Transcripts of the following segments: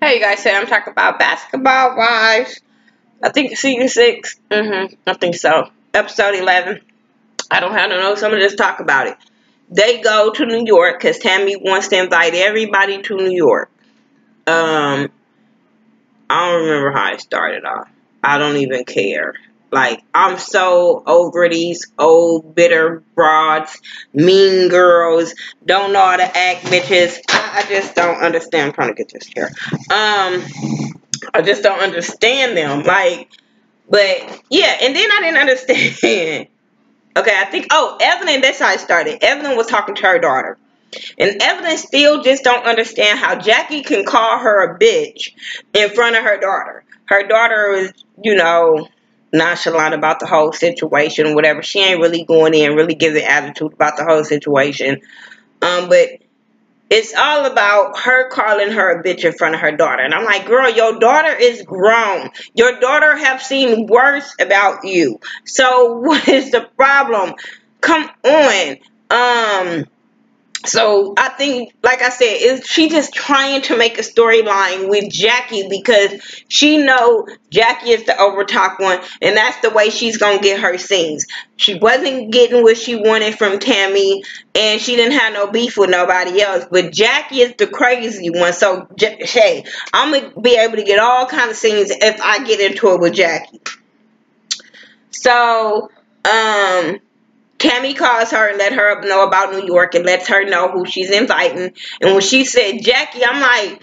Hey, you guys, say I'm talking about basketball wives. I think it's season 6. I think so. Episode 11. I don't have to know. Someone just talk about it. They go to New York because Tammy wants to invite everybody to New York. I don't remember how it started off. I don't even care. Like, I'm so over these old bitter broads, mean girls, don't know how to act bitches. I just don't understand. I'm trying to get this here. I just don't understand them. Like, but yeah, and then I didn't understand. Okay, I think, Evelyn, that's how it started. Evelyn was talking to her daughter. And Evelyn still just don't understand how Jackie can call her a bitch in front of her daughter. Her daughter is, nonchalant about the whole situation, whatever. She ain't really going in, really giving attitude about the whole situation. But it's all about her calling her a bitch in front of her daughter. And I'm like, girl, your daughter is grown. Your daughter have seen worse about you. So what is the problem? Come on. So I think, like I said, she just trying to make a storyline with Jackie because she know Jackie is the overtop one, and that's the way she's gonna get her scenes. She wasn't getting what she wanted from Tammy, and she didn't have no beef with nobody else. But Jackie is the crazy one. So hey, I'm gonna be able to get all kinds of scenes if I get into it with Jackie. So Tammy calls her and let her know about New York and lets her know who she's inviting. And when she said Jackie, I'm like,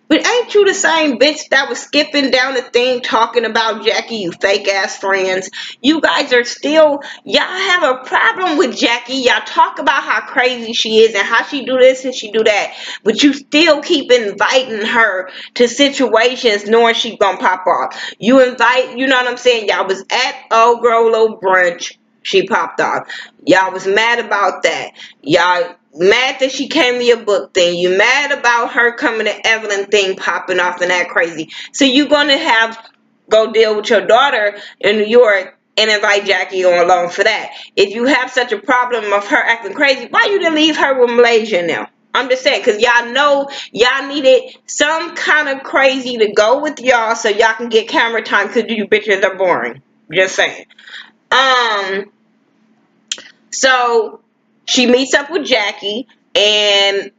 but ain't you the same bitch that was skipping down the thing talking about Jackie, you fake ass friends? You guys are still, y'all have a problem with Jackie. Y'all talk about how crazy she is and how she do this and she do that. But you still keep inviting her to situations knowing she gonna pop off. You invite, you know what I'm saying? Y'all was at Old Girl little brunch. She popped off. Y'all was mad about that. Y'all mad that she came to your book thing. You mad about her coming to Evelyn thing popping off and that crazy. So you gonna have go deal with your daughter in New York and invite Jackie on along for that. If you have such a problem of her acting crazy, why you didn't leave her with Malaysia now? I'm just saying, because y'all know y'all needed some kind of crazy to go with y'all so y'all can get camera time because you bitches are boring. Just saying. So she meets up with Jackie and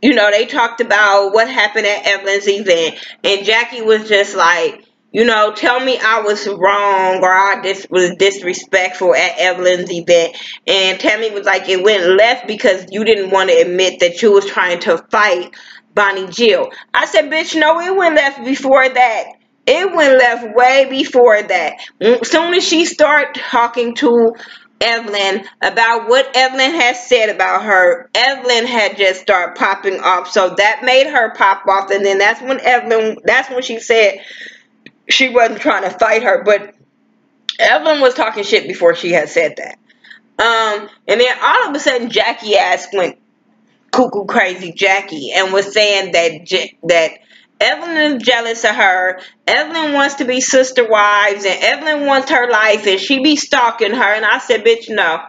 they talked about what happened at Evelyn's event, and Jackie was just like, tell me I was wrong or I was disrespectful at Evelyn's event. And Tammy was like, it went left because you didn't want to admit that you was trying to fight Bonnie Jill. I said, bitch, no, it went left before that. It went left way before that. As soon as she started talking to Evelyn about what Evelyn has said about her, Evelyn had just started popping off. So that made her pop off. And then that's when she said she wasn't trying to fight her. But Evelyn was talking shit before she had said that. And then all of a sudden Jackie ass went cuckoo crazy Jackie and was saying that Evelyn is jealous of her. Evelyn wants to be sister wives, and Evelyn wants her life, and she be stalking her. And I said, bitch, no.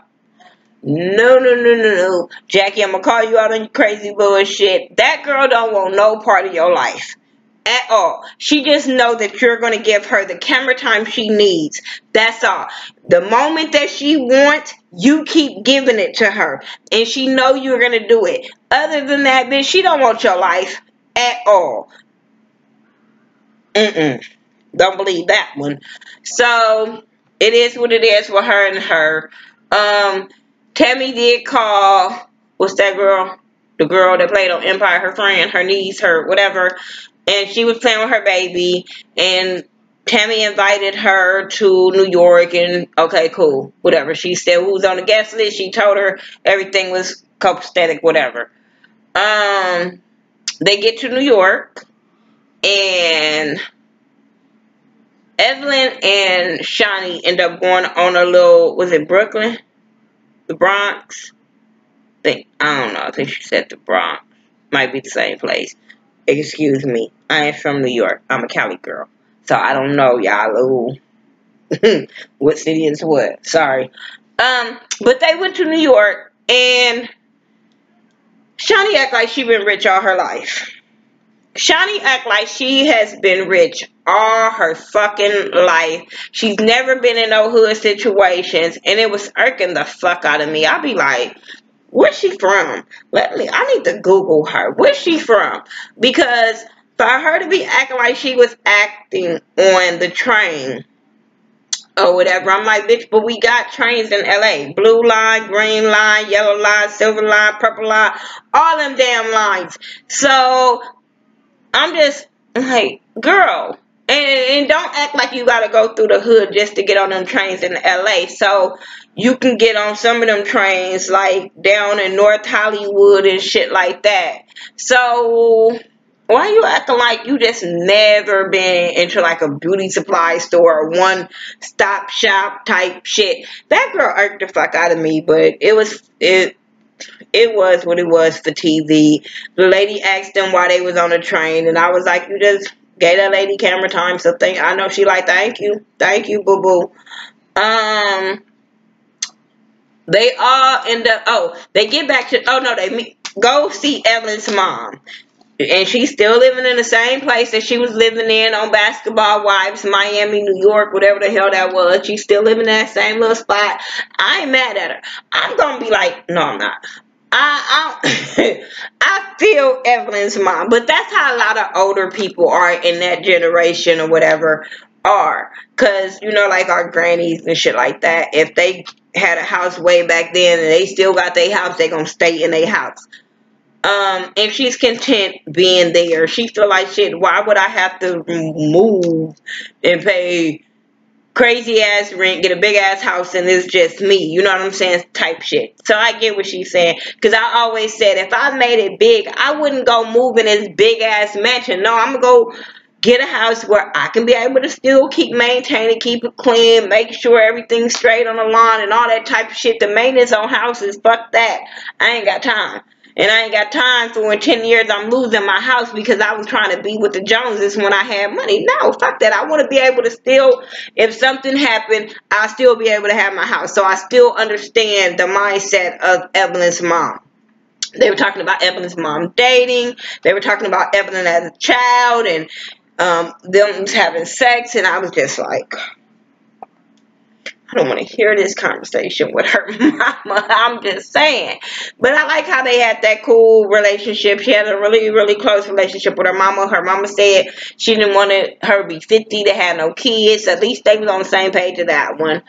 No. Jackie, I'm going to call you out on your crazy bullshit. That girl don't want no part of your life at all. She just know that you're going to give her the camera time she needs. That's all. The moment that she wants, you keep giving it to her. And she know you're going to do it. Other than that, bitch, she don't want your life at all. Don't believe that one. So it is what it is with her and her. Tammy did call, what's that girl? The girl that played on Empire, her friend, her niece, her whatever. And she was playing with her baby. And Tammy invited her to New York. And okay, cool. Whatever. She said who's on the guest list. She told her everything was copacetic, whatever. They get to New York. And Evelyn and Shawnee end up going on a little, was it Brooklyn? The Bronx? I don't know. I think she said the Bronx. Might be the same place. Excuse me. I ain't from New York. I'm a Cali girl. So I don't know, y'all. What city is what? Sorry. But they went to New York, and Shawnee act like she been rich all her life. Shawnee act like she has been rich all her fucking life. She's never been in no hood situations, and it was irking the fuck out of me. I'll be like, where's she from? I need to Google her. Where's she from? Because for her to be acting like she was acting on the train or whatever, I'm like, bitch, but we got trains in LA. Blue line, green line, yellow line, silver line, purple line, all them damn lines. So I'm just like, girl, and don't act like you gotta go through the hood just to get on them trains in LA. So you can get on some of them trains like down in North Hollywood and shit like that. So why you acting like you just never been into like a beauty supply store or one stop shop type shit? That girl irked the fuck out of me, but it was what it was for TV. The lady asked them why they was on the train, and I was like, you just gave that lady camera time, so I know she like, thank you, boo boo. They all end up, they get back to, they go see Evelyn's mom. And she's still living in the same place that she was living in on Basketball Wives, Miami, New York, whatever the hell that was. She's still living in that same little spot. I ain't mad at her. I'm going to be like, no, I'm not. I feel Evelyn's mom, but that's how a lot of older people are in that generation or whatever are. Because, like our grannies and shit like that, if they had a house way back then and they still got their house, they going to stay in their house. If she's content being there, she feel like, shit, why would I have to move and pay crazy ass rent, get a big ass house, and it's just me, you know what I'm saying, type shit. So I get what she's saying, because I always said if I made it big, I wouldn't go move in this big ass mansion. No, I'm gonna go get a house where I can be able to still keep maintaining, keep it clean, make sure everything's straight on the lawn and all that type of shit. The maintenance on houses, fuck that. I ain't got time. And I ain't got time for in 10 years I'm losing my house because I was trying to be with the Joneses when I had money. No, fuck that. I want to be able to still, if something happened, I'll still be able to have my house. So I still understand the mindset of Evelyn's mom. They were talking about Evelyn's mom dating. They were talking about Evelyn as a child and them having sex. And I was just like, I don't want to hear this conversation with her mama. I'm just saying. But I like how they had that cool relationship. She had a really, really close relationship with her mama. Her mama said she didn't want her to be 50 to have no kids. At least they was on the same page of that one.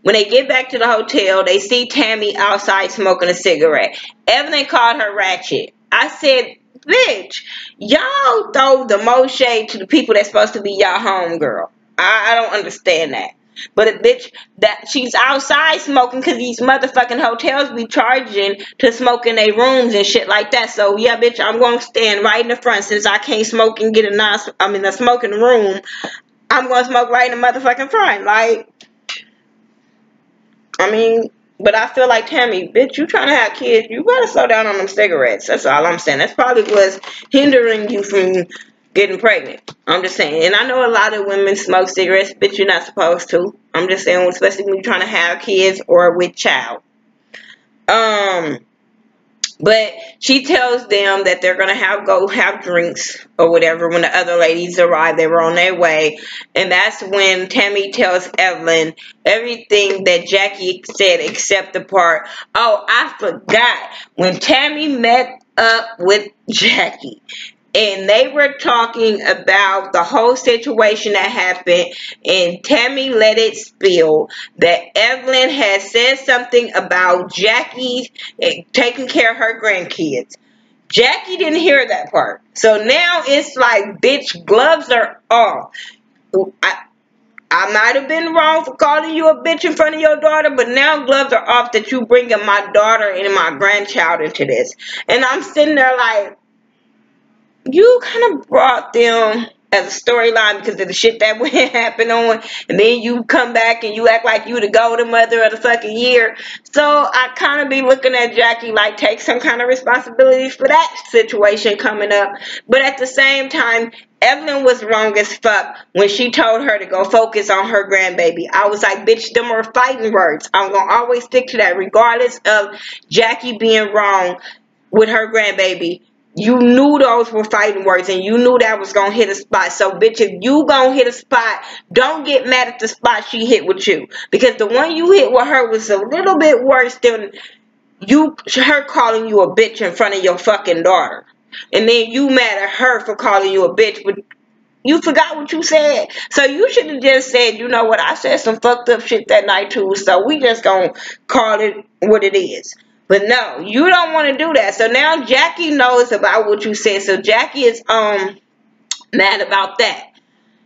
When they get back to the hotel, they see Tammy outside smoking a cigarette. Evelyn called her ratchet. I said, bitch, y'all throw the most shade to the people that's supposed to be y'all homegirl. I don't understand that. But a bitch that she's outside smoking because these motherfucking hotels be charging to smoke in their rooms and shit like that. So yeah, bitch, I'm gonna stand right in the front since I can't smoke and get a smoking room. I'm gonna smoke right in the motherfucking front. Like, but I feel like, Tammy, bitch, you trying to have kids, you better slow down on them cigarettes. That's all I'm saying. That's probably what's hindering you from getting pregnant. I'm just saying. And I know a lot of women smoke cigarettes, but you're not supposed to. I'm just saying, especially when you're trying to have kids or with child. But she tells them that they're going to go have drinks or whatever when the other ladies arrive. They were on their way. And that's when Tammy tells Evelyn everything that Jackie said except the part, oh, I forgot. When Tammy met up with Jackie, and they were talking about the whole situation that happened, and Tammy let it spill that Evelyn had said something about Jackie taking care of her grandkids. Jackie didn't hear that part. So now it's like, bitch, gloves are off. I might have been wrong for calling you a bitch in front of your daughter, but now gloves are off that you bringing my daughter and my grandchild into this. And I'm sitting there like, you kind of brought them as a storyline because of the shit that went happen on, and then you come back and you act like you the golden mother of the fucking year. So I kind of be looking at Jackie like, take some kind of responsibility for that situation coming up. But at the same time, Evelyn was wrong as fuck when she told her to go focus on her grandbaby. I was like, bitch, them are fighting words. I'm gonna always stick to that regardless of Jackie being wrong with her grandbaby. You knew those were fighting words, and you knew that was gonna hit a spot. So, bitch, if you gonna hit a spot, don't get mad at the spot she hit with you, because the one you hit with her was a little bit worse than her calling you a bitch in front of your fucking daughter, and then you mad at her for calling you a bitch, but you forgot what you said. So you should have just said, you know what, I said some fucked up shit that night too, so we just gonna call it what it is. But no, you don't want to do that. So now Jackie knows about what you said. So Jackie is mad about that.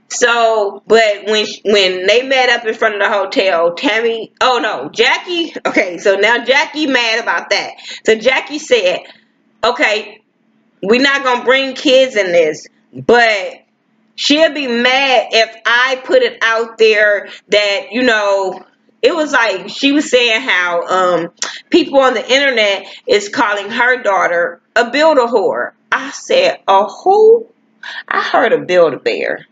So, but when they met up in front of the hotel, Jackie, okay, so now Jackie mad about that. So Jackie said, okay, we're not going to bring kids in this, but she'll be mad if I put it out there that, you know, it was like she was saying how people on the internet is calling her daughter a build-a-whore. I said, a who? I heard a build-a-bear.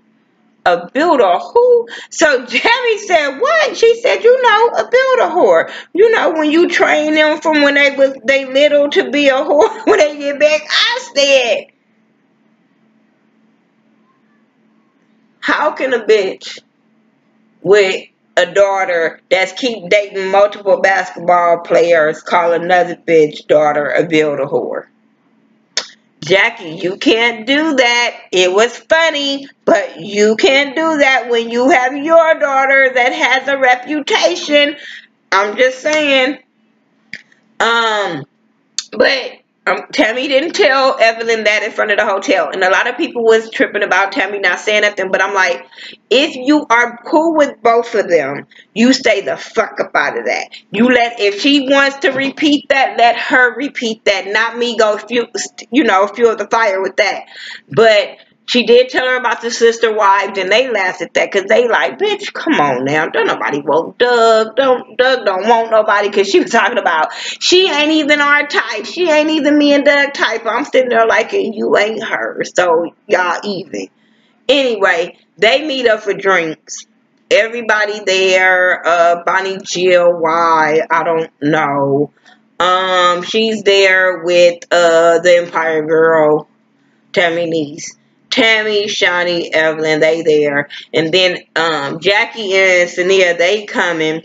A build-a-who? So Jamie said, what? She said, you know, a build-a-whore. You know, when you train them from when they little to be a whore when they get back. I said, how can a bitch with a daughter that's keep dating multiple basketball players call another bitch daughter a build-a-whore? Jackie, you can't do that. It was funny, but you can't do that when you have your daughter that has a reputation. I'm just saying. But Tammy didn't tell Evelyn that in front of the hotel. And a lot of people was tripping about Tammy not saying nothing. But I'm like, if you are cool with both of them, you stay the fuck up out of that. If she wants to repeat that, let her repeat that. Not me go fuel the fire with that. But she did tell her about the sister wives, and they laughed at that because they like, bitch, come on now. Don't nobody want Doug. Doug don't want nobody, because she was talking about she ain't even our type. She ain't even me and Doug type. I'm sitting there like, you ain't her. So y'all even. Anyway, they meet up for drinks. Everybody there. Bonnie Jill, why? I don't know. She's there with the Empire Girl, Tammy niece. Tammy, Shawnee, Evelyn, they there. And then Jackie and Sania, they coming.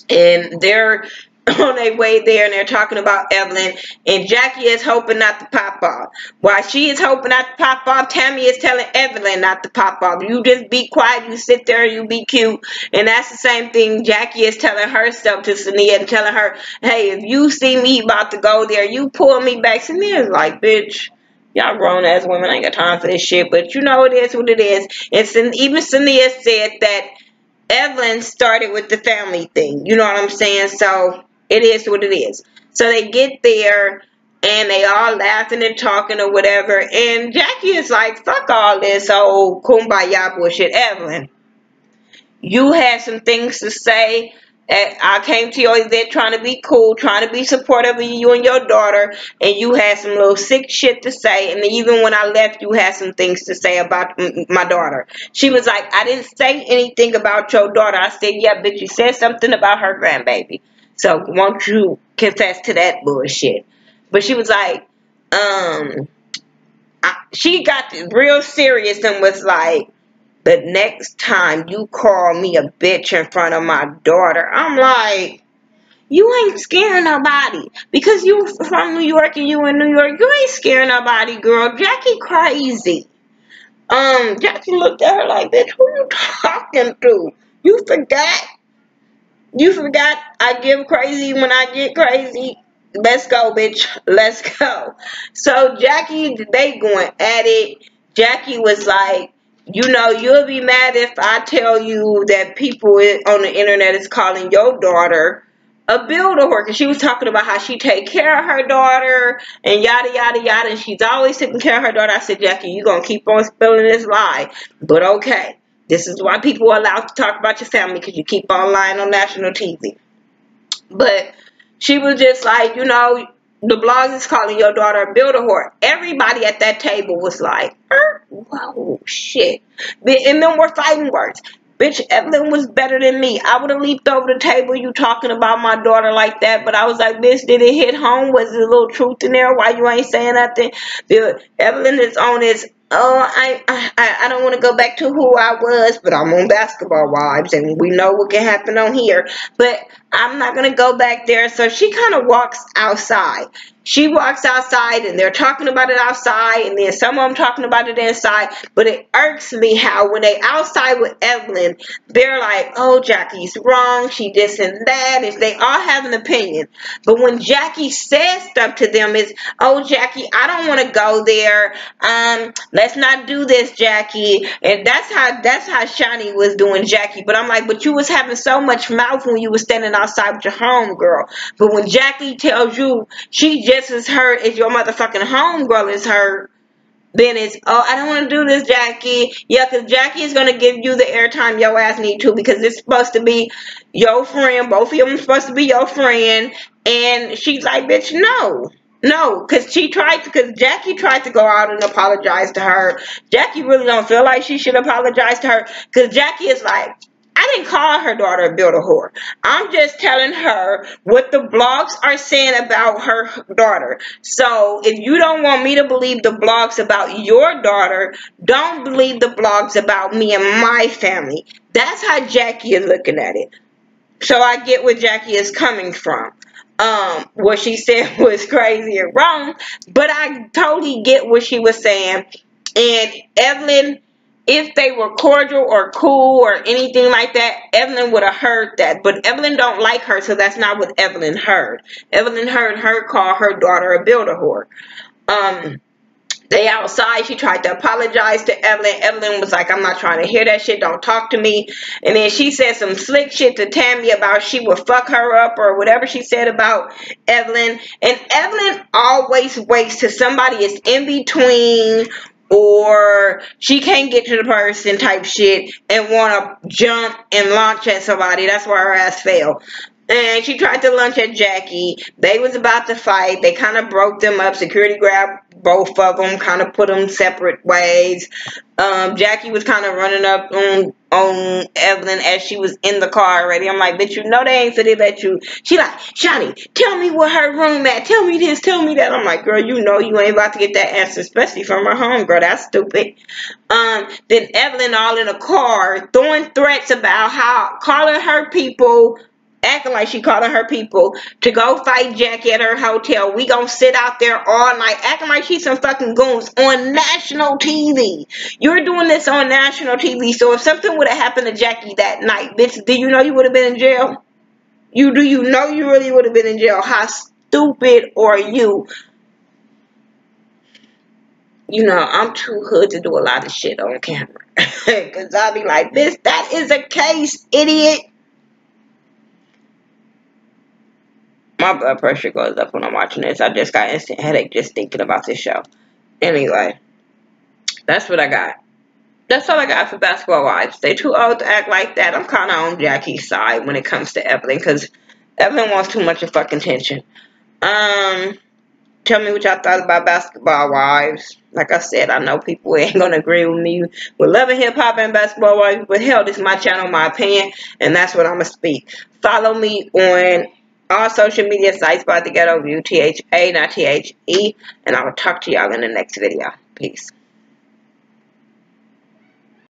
And they're on their way there, and they're talking about Evelyn. And Jackie is hoping not to pop off. While she is hoping not to pop off, Tammy is telling Evelyn not to pop off. You just be quiet, you sit there, you be cute. And that's the same thing Jackie is telling herself to Sania, and telling her, hey, if you see me about to go there, you pull me back. Sania's like, bitch, y'all grown ass women, I ain't got time for this shit. But you know, it is what it is. And even Sania said that Evelyn started with the family thing. You know what I'm saying? So it is what it is. So they get there, and they all laughing and talking or whatever. And Jackie is like, fuck all this old kumbaya bullshit. Evelyn, you had some things to say. I came to your event trying to be cool, trying to be supportive of you and your daughter, and you had some little sick shit to say. And even when I left, you had some things to say about my daughter. She was like, I didn't say anything about your daughter. I said, yeah, but you said something about her grandbaby. So won't you confess to that bullshit? But she was like, she got real serious and was like, the next time you call me a bitch in front of my daughter, I'm like, you ain't scaring nobody. Because you from New York and you in New York, you ain't scaring nobody, girl. Jackie crazy. Jackie looked at her like, bitch, who you talking to? You forgot? You forgot I give crazy when I get crazy? Let's go, bitch. Let's go. So Jackie, they going at it. Jackie was like, you know, you'll be mad if I tell you that people on the internet is calling your daughter a build-a-whore. Because she was talking about how she take care of her daughter and yada, yada, yada. And she's always taking care of her daughter. I said, Jackie, you're going to keep on spilling this lie. But okay. This is why people are allowed to talk about your family, because you keep on lying on national TV. But she was just like, you know, the blog is calling your daughter a build-a-whore. Everybody at that table was like, whoa, shit. And then we're fighting words. Bitch, Evelyn was better than me. I would have leaped over the table you talking about my daughter like that. But I was like, bitch, did it hit home? Was there a little truth in there? Why you ain't saying nothing? Evelyn is on his, I don't want to go back to who I was, but I'm on Basketball Wives, and we know what can happen on here. But I'm not going to go back there. So she kind of walks outside. She walks outside, and they're talking about it outside, and then some of them talking about it inside. But it irks me how when they outside with Evelyn, they're like, oh, Jackie's wrong, she this and that. If they all have an opinion. But when Jackie says stuff to them, it's, oh, Jackie, I don't want to go there. Let's not do this, Jackie. And that's how Shani was doing Jackie. But I'm like, but you was having so much mouth when you was standing outside with your homegirl. But when Jackie tells you she just as hurt as your motherfucking homegirl is hurt, then it's, oh, I don't want to do this, Jackie. Yeah, because Jackie is going to give you the airtime your ass need to, because it's supposed to be your friend. Both of them are supposed to be your friend. And she's like, bitch, no. No, because Jackie tried to go out and apologize to her. Jackie really don't feel like she should apologize to her, because Jackie is like, I didn't call her daughter a builder whore. I'm just telling her what the blogs are saying about her daughter. So if you don't want me to believe the blogs about your daughter, don't believe the blogs about me and my family. That's how Jackie is looking at it. So I get where Jackie is coming from. What she said was crazy and wrong, but I totally get what she was saying. And Evelyn, if they were cordial or cool or anything like that, Evelyn would have heard that. But Evelyn don't like her, so that's not what Evelyn heard. Evelyn heard her call her daughter a builder whore. They outside. She tried to apologize to Evelyn. Evelyn was like, I'm not trying to hear that shit. Don't talk to me. And then she said some slick shit to Tammy about she would fuck her up or whatever she said about Evelyn. And Evelyn always waits till somebody is in between or she can't get to the person type shit and want to jump and launch at somebody. That's why her ass fell. And she tried to lunge at Jackie. They was about to fight. They kind of broke them up. Security grabbed both of them, kind of put them separate ways. Jackie was kind of running up on Evelyn as she was in the car already. I'm like, bitch, you know they ain't finna let you. She like, Shani, tell me where her room at. Tell me this, tell me that. I'm like, girl, you know you ain't about to get that answer, especially from her home, girl. That's stupid. Then Evelyn all in a car throwing threats about how calling her people, acting like she calling her people to go fight Jackie at her hotel. We gonna sit out there all night, acting like she's some fucking goons on national TV. You're doing this on national TV, so if something would have happened to Jackie that night, bitch, do you know you would have been in jail? Do you know you really would have been in jail? How stupid are you? You know, I'm too hood to do a lot of shit on camera. Because I'll be like, bitch, that is a case, idiot. My blood pressure goes up when I'm watching this. I just got instant headache just thinking about this show. Anyway, that's what I got. That's all I got for Basketball Wives. They too old to act like that. I'm kind of on Jackie's side when it comes to Evelyn, because Evelyn wants too much of fucking attention. Tell me what y'all thought about Basketball Wives. Like I said, I know people ain't gonna agree with me with Love and Hip Hop and Basketball Wives, but hell, this is my channel, my opinion, and that's what I'm gonna speak. Follow me on all social media sites by Thaghettoview, THA, not THE, and I will talk to y'all in the next video. Peace.